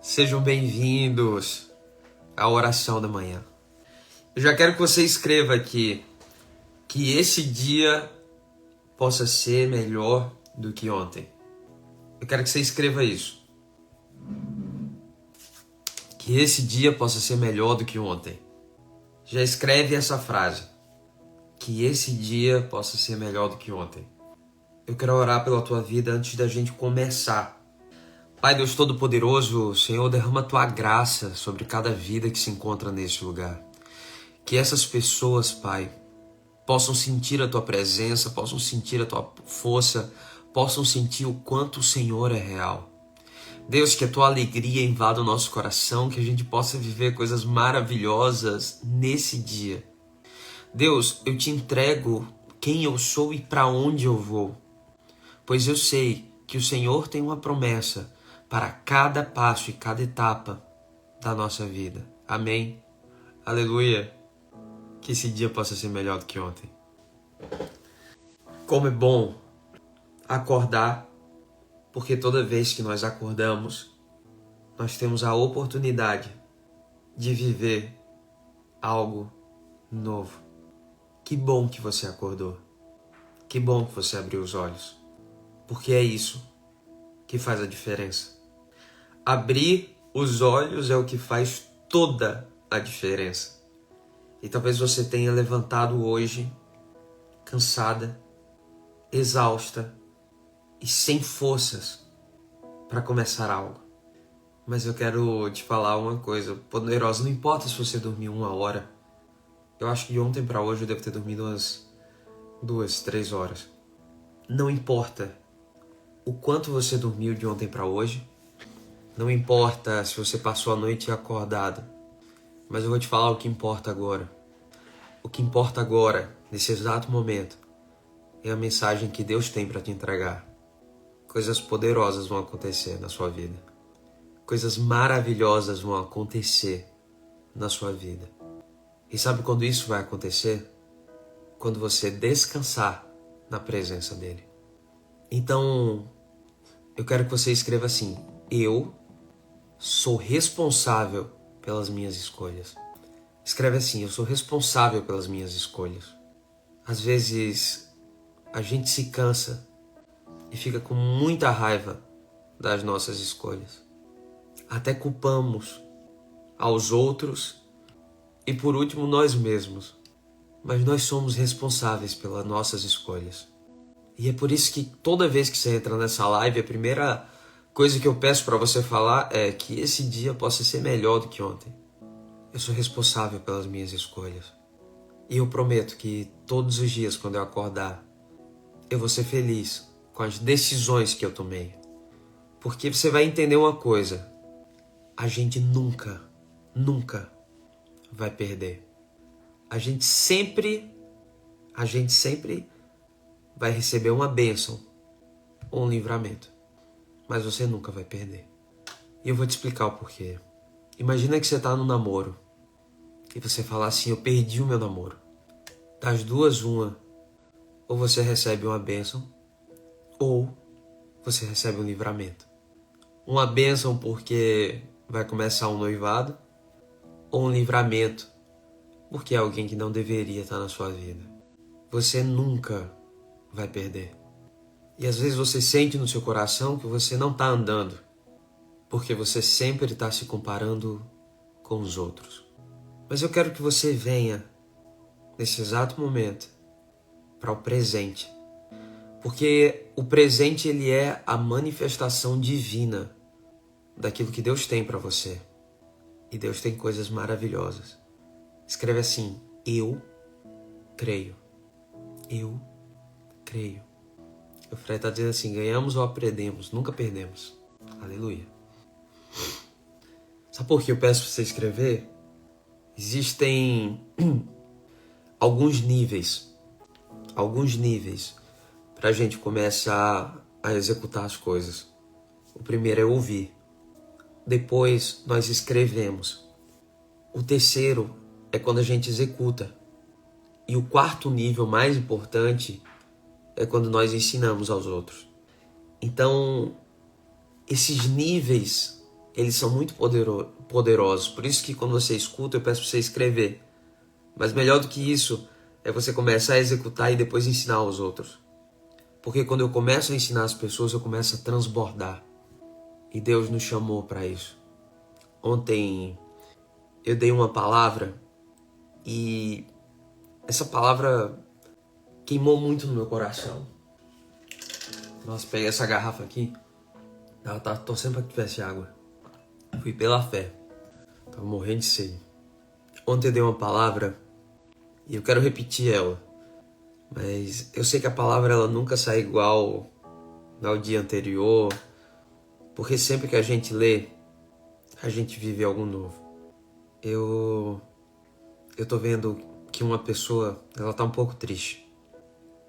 Sejam bem-vindos à oração da manhã. Eu já quero que você escreva aqui que esse dia possa ser melhor do que ontem. Eu quero que você escreva isso. Que esse dia possa ser melhor do que ontem. Já escreve essa frase. Que esse dia possa ser melhor do que ontem. Eu quero orar pela tua vida antes da gente começar. Pai Deus Todo-Poderoso, Senhor, derrama tua graça sobre cada vida que se encontra neste lugar. Que essas pessoas, Pai, possam sentir a tua presença, possam sentir a tua força, possam sentir o quanto o Senhor é real. Deus, que a tua alegria invada o nosso coração, que a gente possa viver coisas maravilhosas nesse dia. Deus, eu te entrego quem eu sou e para onde eu vou, pois eu sei que o Senhor tem uma promessa para cada passo e cada etapa da nossa vida. Amém? Aleluia! Que esse dia possa ser melhor do que ontem. Como é bom acordar, porque toda vez que nós acordamos, nós temos a oportunidade de viver algo novo. Que bom que você acordou. Que bom que você abriu os olhos. Porque é isso que faz a diferença. Abrir os olhos é o que faz toda a diferença. E talvez você tenha levantado hoje cansada, exausta e sem forças para começar algo. Mas eu quero te falar uma coisa poderosa. Não importa se você dormiu 1 hora. Eu acho que de ontem para hoje eu devo ter dormido umas 2, 3 horas. Não importa o quanto você dormiu de ontem para hoje. Não importa se você passou a noite acordado. Mas eu vou te falar o que importa agora. O que importa agora, nesse exato momento, é a mensagem que Deus tem para te entregar. Coisas poderosas vão acontecer na sua vida. Coisas maravilhosas vão acontecer na sua vida. E sabe quando isso vai acontecer? Quando você descansar na presença dele. Então, eu quero que você escreva assim: eu sou responsável pelas minhas escolhas. Escreve assim: eu sou responsável pelas minhas escolhas. Às vezes, a gente se cansa e fica com muita raiva das nossas escolhas. Até culpamos aos outros e, por último, nós mesmos. Mas nós somos responsáveis pelas nossas escolhas. E é por isso que toda vez que você entra nessa live, a primeira coisa que eu peço para você falar é que esse dia possa ser melhor do que ontem. Eu sou responsável pelas minhas escolhas. E eu prometo que todos os dias, quando eu acordar, eu vou ser feliz com as decisões que eu tomei. Porque você vai entender uma coisa: a gente nunca vai perder. A gente sempre vai receber uma bênção ou um livramento. Mas você nunca vai perder. E eu vou te explicar o porquê. Imagina que você está no namoro e você fala assim: eu perdi o meu namoro. Das duas, uma. Ou você recebe uma bênção ou você recebe um livramento. Uma bênção porque vai começar um noivado, ou um livramento porque é alguém que não deveria estar na sua vida. Você nunca vai perder. E às vezes você sente no seu coração que você não está andando, porque você sempre está se comparando com os outros. Mas eu quero que você venha, nesse exato momento, para o presente. Porque o presente, ele é a manifestação divina daquilo que Deus tem para você. E Deus tem coisas maravilhosas. Escreve assim: eu creio. Eu creio. O Fred está dizendo assim: ganhamos ou aprendemos, nunca perdemos. Aleluia. Sabe por que eu peço para você escrever? Existem alguns níveis para a gente começar a executar as coisas. O primeiro é ouvir. Depois nós escrevemos. O terceiro é quando a gente executa. E o quarto nível mais importante é quando nós ensinamos aos outros. Então, esses níveis eles são muito poderosos. Por isso que quando você escuta, eu peço para você escrever. Mas melhor do que isso é você começar a executar e depois ensinar aos outros. Porque quando eu começo a ensinar as pessoas, eu começo a transbordar. E Deus nos chamou para isso. Ontem eu dei uma palavra e essa palavra queimou muito no meu coração. Nossa, peguei essa garrafa aqui. Ela tá torcendo para que tivesse água. Fui pela fé. Tava morrendo de sede. Ontem eu dei uma palavra e eu quero repetir ela. Mas eu sei que a palavra ela nunca sai igual ao dia anterior. Porque sempre que a gente lê, a gente vive algo novo. Eu tô vendo que uma pessoa, ela tá um pouco triste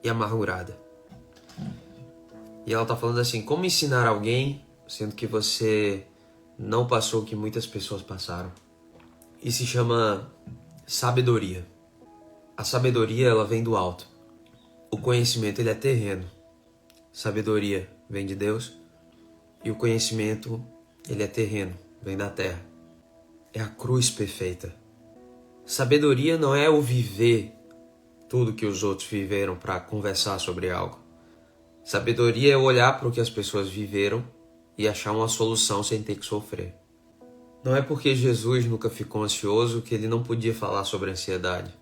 e amargurada. E ela tá falando assim, como ensinar alguém, sendo que você não passou o que muitas pessoas passaram. E se chama sabedoria. A sabedoria, ela vem do alto. O conhecimento, ele é terreno. Sabedoria vem de Deus. E o conhecimento, ele é terreno, vem da terra. É a cruz perfeita. Sabedoria não é o viver tudo que os outros viveram para conversar sobre algo. Sabedoria é olhar para o que as pessoas viveram e achar uma solução sem ter que sofrer. Não é porque Jesus nunca ficou ansioso que ele não podia falar sobre ansiedade.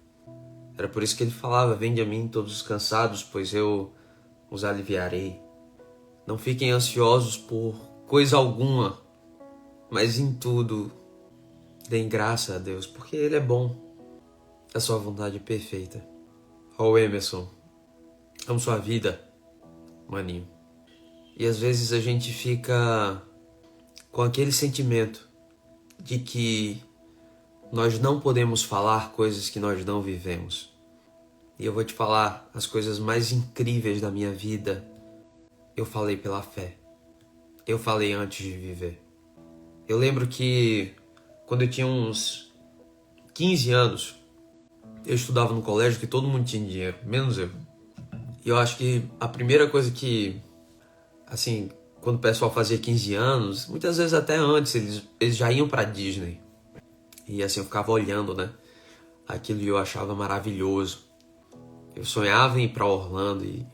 Era por isso que ele falava, vinde a mim todos os cansados, pois eu os aliviarei. Não fiquem ansiosos por coisa alguma, mas em tudo deem graça a Deus, porque Ele é bom. A sua vontade é perfeita. Ó, Emerson, amo sua vida, maninho. E às vezes a gente fica com aquele sentimento de que nós não podemos falar coisas que nós não vivemos. E eu vou te falar as coisas mais incríveis da minha vida. Eu falei pela fé. Eu falei antes de viver. Eu lembro que quando eu tinha uns 15 anos, eu estudava no colégio que todo mundo tinha dinheiro, menos eu. E eu acho que a primeira coisa que, assim, quando o pessoal fazia 15 anos, muitas vezes até antes, eles já iam pra Disney. E assim, eu ficava olhando, né? Aquilo eu achava maravilhoso. Eu sonhava em ir pra Orlando e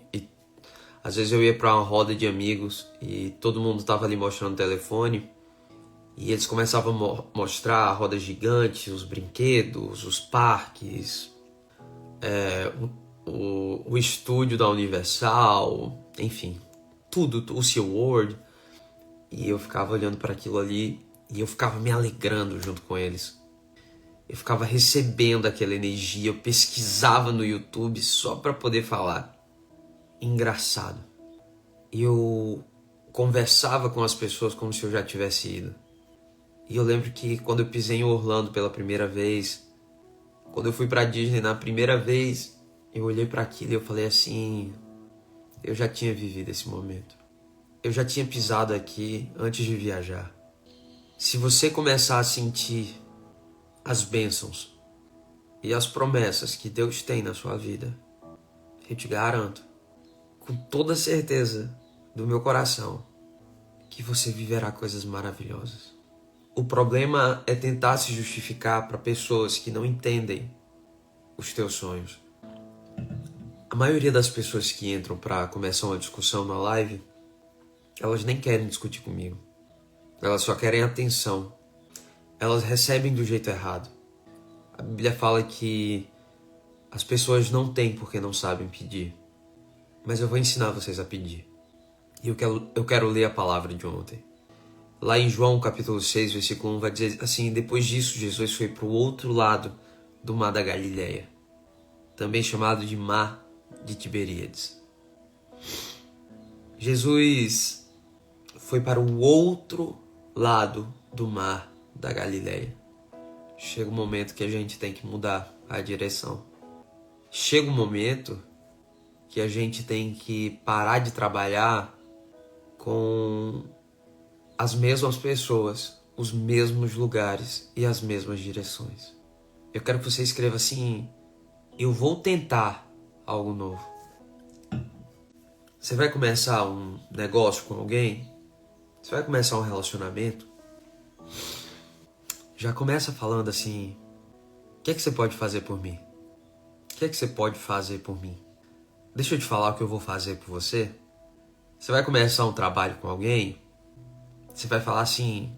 às vezes eu ia pra uma roda de amigos e todo mundo tava ali mostrando o telefone. E eles começavam a mostrar a roda gigante, os brinquedos, os parques, o estúdio da Universal, enfim, tudo, o SeaWorld. E eu ficava olhando para aquilo ali e eu ficava me alegrando junto com eles. Eu ficava recebendo aquela energia, eu pesquisava no YouTube só para poder falar. Engraçado. E eu conversava com as pessoas como se eu já tivesse ido. E eu lembro que quando eu pisei em Orlando pela primeira vez, quando eu fui pra Disney na primeira vez, eu olhei para aquilo e eu falei assim, eu já tinha vivido esse momento. Eu já tinha pisado aqui antes de viajar. Se você começar a sentir as bênçãos e as promessas que Deus tem na sua vida, eu te garanto, com toda certeza do meu coração, que você viverá coisas maravilhosas. O problema é tentar se justificar para pessoas que não entendem os teus sonhos. A maioria das pessoas que entram para começar uma discussão na live, elas nem querem discutir comigo. Elas só querem atenção. Elas recebem do jeito errado. A Bíblia fala que as pessoas não têm porque não sabem pedir. Mas eu vou ensinar vocês a pedir. E eu quero ler a palavra de ontem. Lá em João capítulo 6, versículo 1, vai dizer assim, depois disso Jesus foi para o outro lado do mar da Galileia, também chamado de mar de Tiberíades. Jesus foi para o outro lado do mar da Galileia. Chega um momento que a gente tem que mudar a direção. Chega um momento que a gente tem que parar de trabalhar com as mesmas pessoas, os mesmos lugares e as mesmas direções. Eu quero que você escreva assim, eu vou tentar algo novo. Você vai começar um negócio com alguém? Você vai começar um relacionamento? Já começa falando assim: o que é que você pode fazer por mim? O que é que você pode fazer por mim? Deixa eu te falar o que eu vou fazer por você. Você vai começar um trabalho com alguém, você vai falar assim: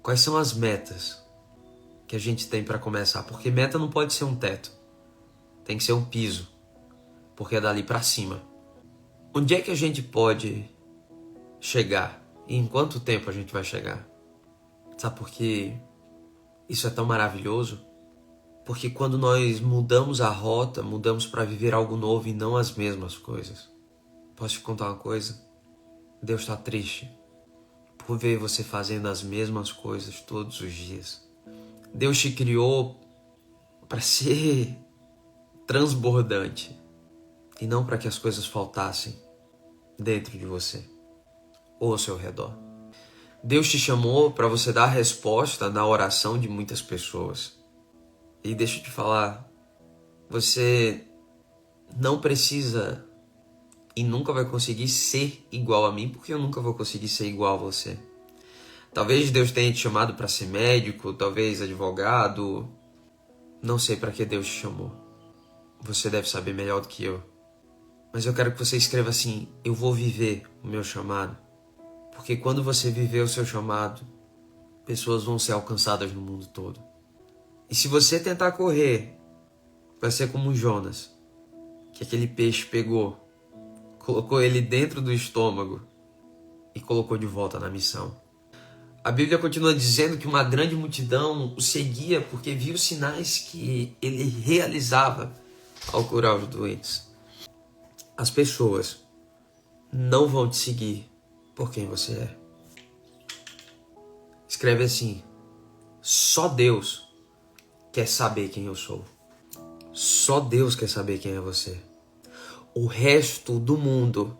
quais são as metas que a gente tem para começar? Porque meta não pode ser um teto, tem que ser um piso, porque é dali para cima. Onde é que a gente pode chegar? E em quanto tempo a gente vai chegar? Sabe por que isso é tão maravilhoso? Porque quando nós mudamos a rota, mudamos para viver algo novo e não as mesmas coisas. Posso te contar uma coisa? Deus está triste por ver você fazendo as mesmas coisas todos os dias. Deus te criou para ser transbordante e não para que as coisas faltassem dentro de você ou ao seu redor. Deus te chamou para você dar resposta na oração de muitas pessoas. E deixa eu te falar, você não precisa e nunca vai conseguir ser igual a mim, porque eu nunca vou conseguir ser igual a você. Talvez Deus tenha te chamado para ser médico, talvez advogado. Não sei para que Deus te chamou. Você deve saber melhor do que eu. Mas eu quero que você escreva assim: eu vou viver o meu chamado. Porque quando você viver o seu chamado, pessoas vão ser alcançadas no mundo todo. E se você tentar correr, vai ser como Jonas, que aquele peixe pegou, colocou ele dentro do estômago e colocou de volta na missão. A Bíblia continua dizendo que uma grande multidão o seguia porque viu os sinais que ele realizava ao curar os doentes. As pessoas não vão te seguir por quem você é. Escreve assim: só Deus quer saber quem eu sou. Só Deus quer saber quem é você. O resto do mundo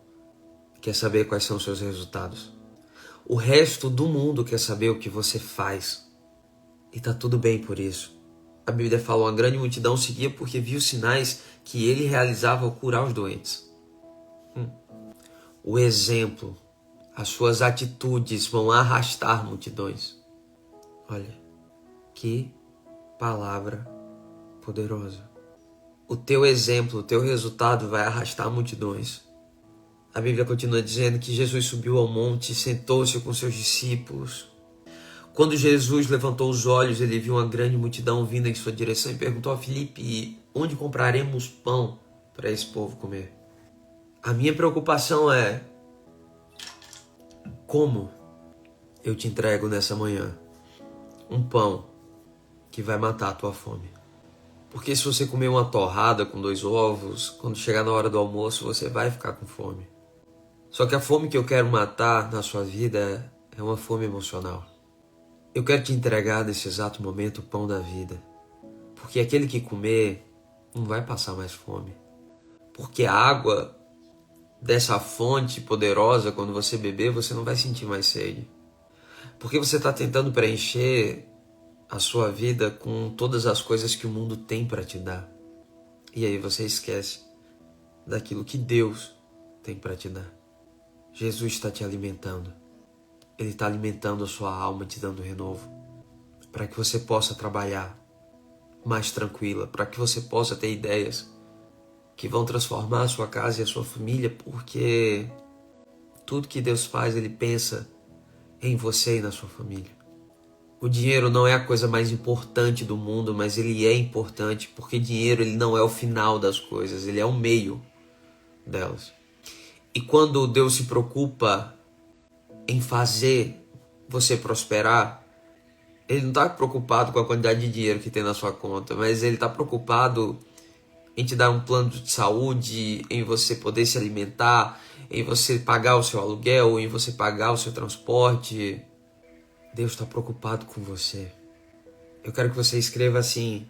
quer saber quais são os seus resultados. O resto do mundo quer saber o que você faz. E tá tudo bem por isso. A Bíblia fala: uma grande multidão o seguia porque viu sinais que ele realizava ao curar os doentes. O exemplo, as suas atitudes vão arrastar multidões. Olha, que palavra poderosa. O teu exemplo, o teu resultado vai arrastar multidões. A Bíblia continua dizendo que Jesus subiu ao monte e sentou-se com seus discípulos. Quando Jesus levantou os olhos, ele viu uma grande multidão vindo em sua direção e perguntou a Filipe: onde compraremos pão para esse povo comer? A minha preocupação é: como eu te entrego nessa manhã um pão que vai matar a tua fome? Porque se você comer uma torrada com 2 ovos, quando chegar na hora do almoço, você vai ficar com fome. Só que a fome que eu quero matar na sua vida é uma fome emocional. Eu quero te entregar nesse exato momento o pão da vida. Porque aquele que comer não vai passar mais fome. Porque a água dessa fonte poderosa, quando você beber, você não vai sentir mais sede. Porque você está tentando preencher a sua vida com todas as coisas que o mundo tem para te dar. E aí você esquece daquilo que Deus tem para te dar. Jesus está te alimentando. Ele está alimentando a sua alma, te dando renovo, para que você possa trabalhar mais tranquila, para que você possa ter ideias que vão transformar a sua casa e a sua família, porque tudo que Deus faz, Ele pensa em você e na sua família. O dinheiro não é a coisa mais importante do mundo, mas ele é importante porque dinheiro ele não é o final das coisas, ele é o meio delas. E quando Deus se preocupa em fazer você prosperar, Ele não está preocupado com a quantidade de dinheiro que tem na sua conta, mas Ele está preocupado em te dar um plano de saúde, em você poder se alimentar, em você pagar o seu aluguel, em você pagar o seu transporte. Deus está preocupado com você. Eu quero que você escreva assim: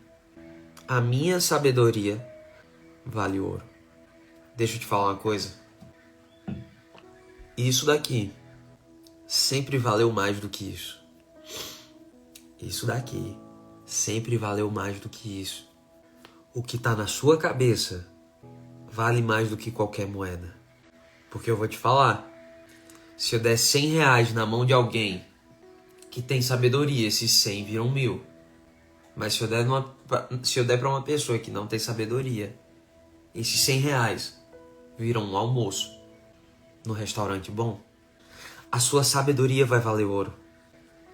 a minha sabedoria vale ouro. Deixa eu te falar uma coisa. Isso daqui sempre valeu mais do que isso. Isso daqui sempre valeu mais do que isso. O que está na sua cabeça vale mais do que qualquer moeda. Porque eu vou te falar, se eu der R$100 na mão de alguém que tem sabedoria, esses 100 viram 1000. Mas se eu der para uma pessoa que não tem sabedoria, esses 100 reais viram um almoço no restaurante bom. A sua sabedoria vai valer ouro.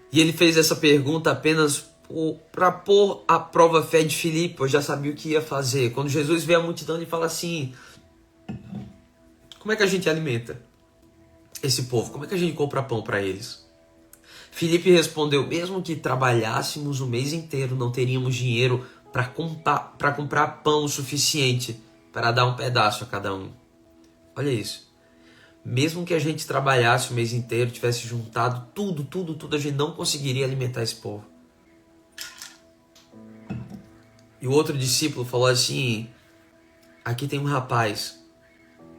E ele fez essa pergunta apenas para pôr à prova a fé de Filipe, pois já sabia o que ia fazer. Quando Jesus vê a multidão, ele fala assim: como é que a gente alimenta esse povo? Como é que a gente compra pão para eles? Filipe respondeu: mesmo que trabalhássemos o mês inteiro, não teríamos dinheiro para comprar pão o suficiente para dar um pedaço a cada um. Olha isso. Mesmo que a gente trabalhasse o mês inteiro, tivesse juntado tudo, a gente não conseguiria alimentar esse povo. E o outro discípulo falou assim: aqui tem um rapaz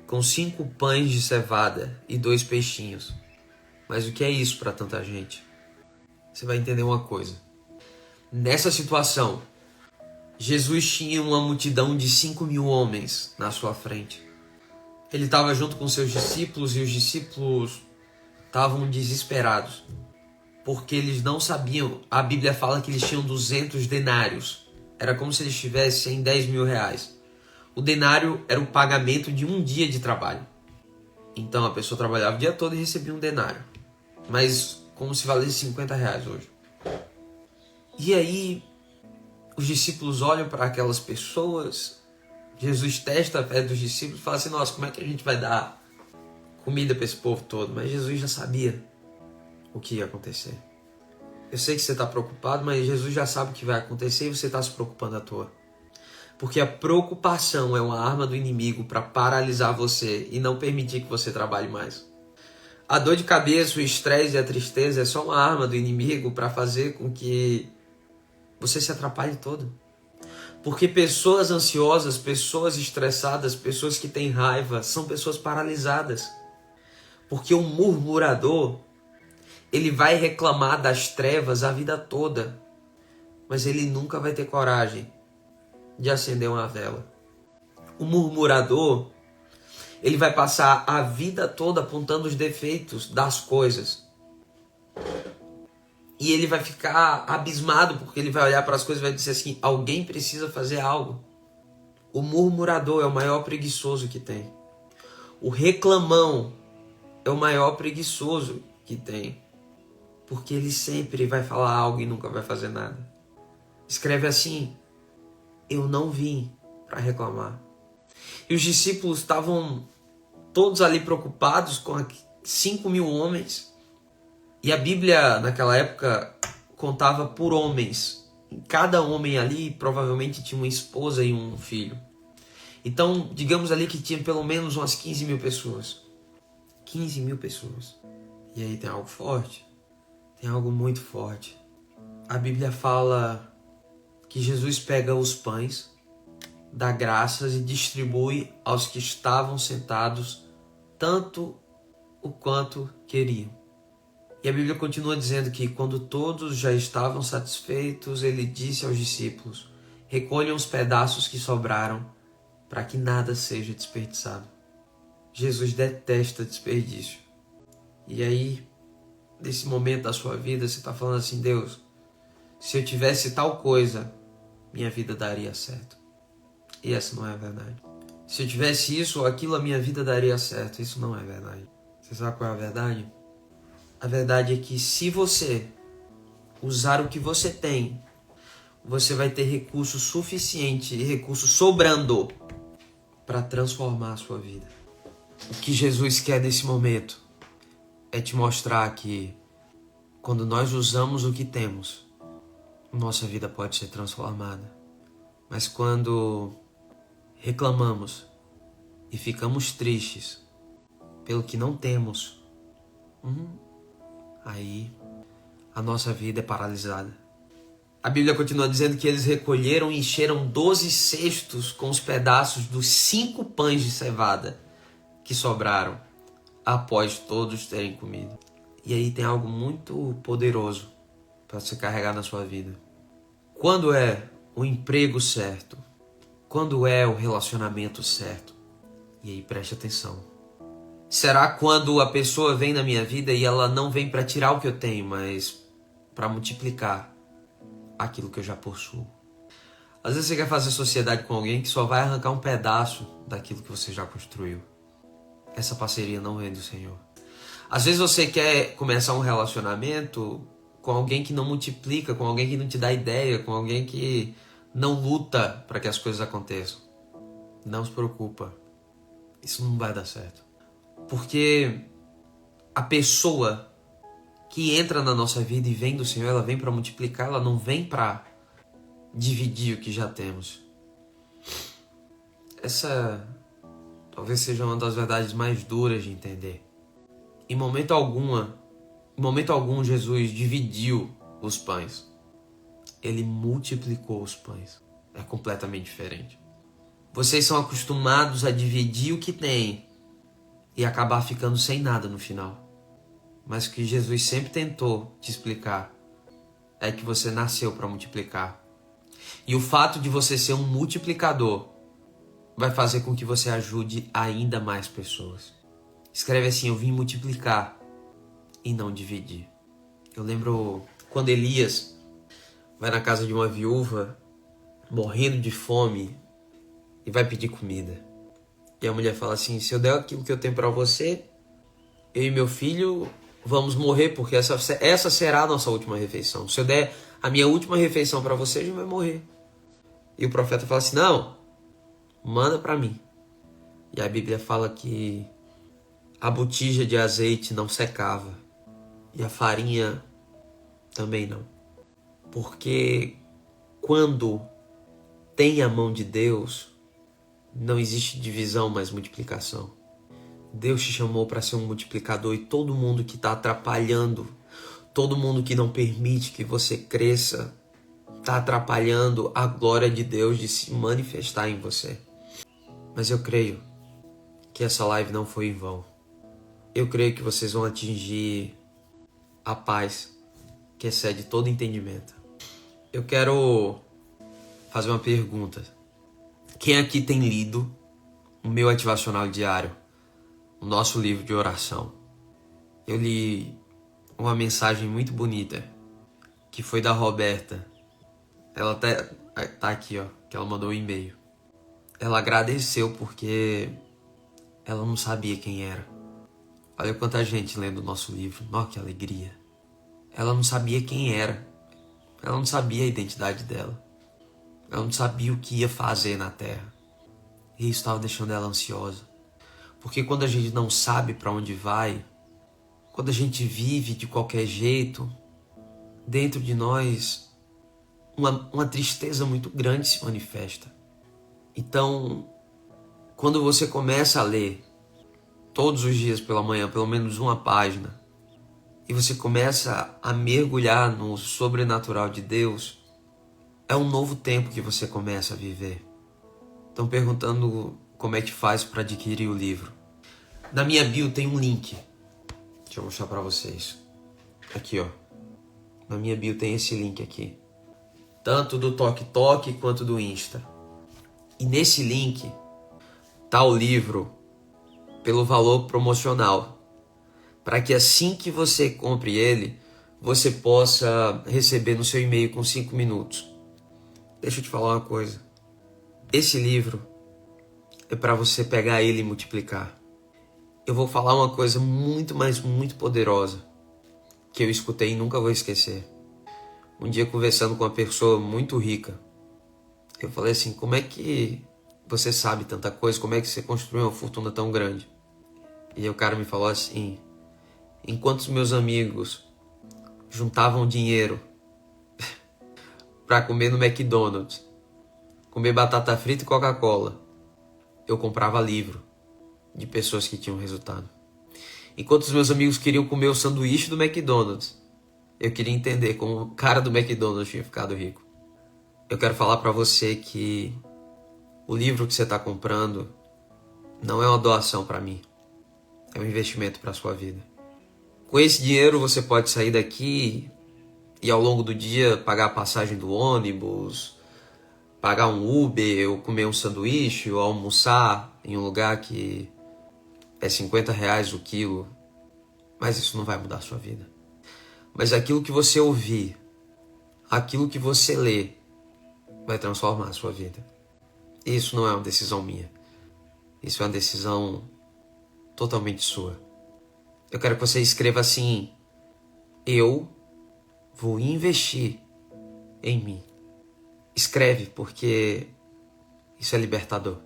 com 5 pães de cevada e 2 peixinhos. Mas o que é isso para tanta gente? Você vai entender uma coisa. Nessa situação, Jesus tinha uma multidão de 5.000 homens na sua frente. Ele estava junto com seus discípulos e os discípulos estavam desesperados, porque eles não sabiam. A Bíblia fala que eles tinham 200 denários. Era como se eles tivessem 10 mil reais. O denário era o pagamento de um dia de trabalho. Então a pessoa trabalhava o dia todo e recebia um denário. Mas como se valesse 50 reais hoje. E aí os discípulos olham para aquelas pessoas. Jesus testa a fé dos discípulos e fala assim: nossa, como é que a gente vai dar comida para esse povo todo? Mas Jesus já sabia o que ia acontecer. Eu sei que você está preocupado, mas Jesus já sabe o que vai acontecer e você está se preocupando à toa. Porque a preocupação é uma arma do inimigo para paralisar você e não permitir que você trabalhe mais. A dor de cabeça, o estresse e a tristeza é só uma arma do inimigo para fazer com que você se atrapalhe todo. Porque pessoas ansiosas, pessoas estressadas, pessoas que têm raiva, são pessoas paralisadas. Porque o murmurador, ele vai reclamar das trevas a vida toda, mas ele nunca vai ter coragem de acender uma vela. O murmurador, ele vai passar a vida toda apontando os defeitos das coisas. E ele vai ficar abismado, porque ele vai olhar para as coisas e vai dizer assim: alguém precisa fazer algo. O murmurador é o maior preguiçoso que tem. O reclamão é o maior preguiçoso que tem. Porque ele sempre vai falar algo e nunca vai fazer nada. Escreve assim: eu não vim para reclamar. E os discípulos estavam todos ali preocupados com 5.000 homens. E a Bíblia, naquela época, contava por homens. E cada homem ali provavelmente tinha uma esposa e um filho. Então, digamos ali que tinha pelo menos umas 15.000 pessoas. 15.000 pessoas. E aí tem algo forte. Tem algo muito forte. A Bíblia fala que Jesus pega os pães, dá graças e distribui aos que estavam sentados tanto o quanto queriam. E a Bíblia continua dizendo que quando todos já estavam satisfeitos, ele disse aos discípulos: recolham os pedaços que sobraram para que nada seja desperdiçado. Jesus detesta desperdício. E aí, nesse momento da sua vida, você está falando assim: Deus, se eu tivesse tal coisa, minha vida daria certo. E essa não é a verdade. Se eu tivesse isso ou aquilo, a minha vida daria certo. Isso não é verdade. Você sabe qual é a verdade? A verdade é que se você usar o que você tem, você vai ter recurso suficiente e recurso sobrando para transformar a sua vida. O que Jesus quer nesse momento é te mostrar que quando nós usamos o que temos, nossa vida pode ser transformada. Mas quando reclamamos e ficamos tristes pelo que não temos, aí a nossa vida é paralisada. A Bíblia continua dizendo que eles recolheram e encheram 12 cestos com os pedaços dos 5 pães de cevada que sobraram após todos terem comido. E aí tem algo muito poderoso para você carregar na sua vida. Quando é o emprego certo? Quando é o relacionamento certo? E aí preste atenção. Será quando a pessoa vem na minha vida e ela não vem para tirar o que eu tenho, mas para multiplicar aquilo que eu já possuo. Às vezes você quer fazer sociedade com alguém que só vai arrancar um pedaço daquilo que você já construiu. Essa parceria não vem do Senhor. Às vezes você quer começar um relacionamento com alguém que não multiplica, com alguém que não te dá ideia, com alguém que não luta para que as coisas aconteçam. Não se preocupa. Isso não vai dar certo. Porque a pessoa que entra na nossa vida e vem do Senhor, ela vem para multiplicar, ela não vem para dividir o que já temos. Essa talvez seja uma das verdades mais duras de entender. Em momento algum, Jesus dividiu os pães. Ele multiplicou os pães. É completamente diferente. Vocês são acostumados a dividir o que tem e acabar ficando sem nada no final. Mas o que Jesus sempre tentou te explicar é que você nasceu para multiplicar. E o fato de você ser um multiplicador vai fazer com que você ajude ainda mais pessoas. Escreve assim: eu vim multiplicar e não dividir. Eu lembro quando Elias vai na casa de uma viúva, morrendo de fome, e vai pedir comida. E a mulher fala assim: se eu der aquilo que eu tenho para você, eu e meu filho vamos morrer, porque essa será a nossa última refeição. Se eu der a minha última refeição para você, a gente vai morrer. E o profeta fala assim: não, manda para mim. E a Bíblia fala que a botija de azeite não secava e a farinha também não. Porque quando tem a mão de Deus, não existe divisão, mas multiplicação. Deus te chamou para ser um multiplicador, e todo mundo que está atrapalhando, todo mundo que não permite que você cresça, está atrapalhando a glória de Deus de se manifestar em você. Mas eu creio que essa live não foi em vão. Eu creio que vocês vão atingir a paz que excede todo entendimento. Eu quero fazer uma pergunta. Quem aqui tem lido o meu ativacional diário, o nosso livro de oração? Eu li uma mensagem muito bonita, que foi da Roberta. Ela até tá aqui, ó, que ela mandou um e-mail. Ela agradeceu porque ela não sabia quem era. Olha quanta gente lendo o nosso livro. Nossa, que alegria. Ela não sabia quem era. Ela não sabia a identidade dela. Ela não sabia o que ia fazer na Terra. E isso estava deixando ela ansiosa. Porque quando a gente não sabe para onde vai, quando a gente vive de qualquer jeito, dentro de nós, uma tristeza muito grande se manifesta. Então, quando você começa a ler todos os dias pela manhã, pelo menos uma página, e você começa a mergulhar no sobrenatural de Deus, é um novo tempo que você começa a viver. Estão perguntando como é que faz para adquirir o livro. Na minha bio tem um link. Deixa eu mostrar para vocês. Aqui, ó. Na minha bio tem esse link aqui. Tanto do TokTok quanto do Insta. E nesse link tá o livro pelo valor promocional, para que assim que você compre ele, você possa receber no seu e-mail com 5 minutos. Deixa eu te falar uma coisa. Esse livro é para você pegar ele e multiplicar. Eu vou falar uma coisa muito, mas muito poderosa, que eu escutei e nunca vou esquecer. Um dia, conversando com uma pessoa muito rica, eu falei assim: como é que você sabe tanta coisa? Como é que você construiu uma fortuna tão grande? E aí o cara me falou assim: enquanto os meus amigos juntavam dinheiro para comer no McDonald's, comer batata frita e Coca-Cola, eu comprava livro de pessoas que tinham resultado. Enquanto os meus amigos queriam comer o sanduíche do McDonald's, eu queria entender como o cara do McDonald's tinha ficado rico. Eu quero falar para você que o livro que você está comprando não é uma doação para mim, é um investimento para a sua vida. Com esse dinheiro você pode sair daqui e ao longo do dia pagar a passagem do ônibus, pagar um Uber, ou comer um sanduíche, ou almoçar em um lugar que é R$50 o quilo. Mas isso não vai mudar a sua vida. Mas aquilo que você ouvir, aquilo que você lê, vai transformar a sua vida. Isso não é uma decisão minha. Isso é uma decisão totalmente sua. Eu quero que você escreva assim: eu vou investir em mim. Escreve, porque isso é libertador.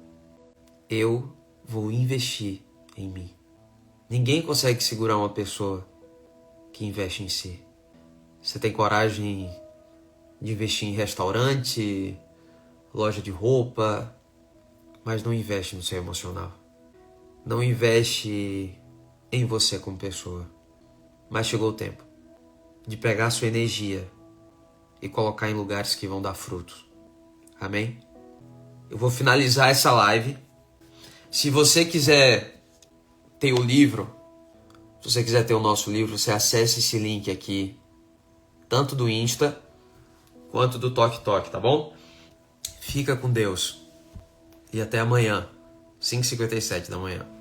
Eu vou investir em mim. Ninguém consegue segurar uma pessoa que investe em si. Você tem coragem de investir em restaurante, loja de roupa, mas não investe no seu emocional. Não investe em você como pessoa. Mas chegou o tempo de pegar a sua energia e colocar em lugares que vão dar frutos. Amém? Eu vou finalizar essa live. Se você quiser ter o livro, se você quiser ter o nosso livro, você acesse esse link aqui, tanto do Insta quanto do Toque Toque, tá bom? Fica com Deus. E até amanhã, 5h57 da manhã.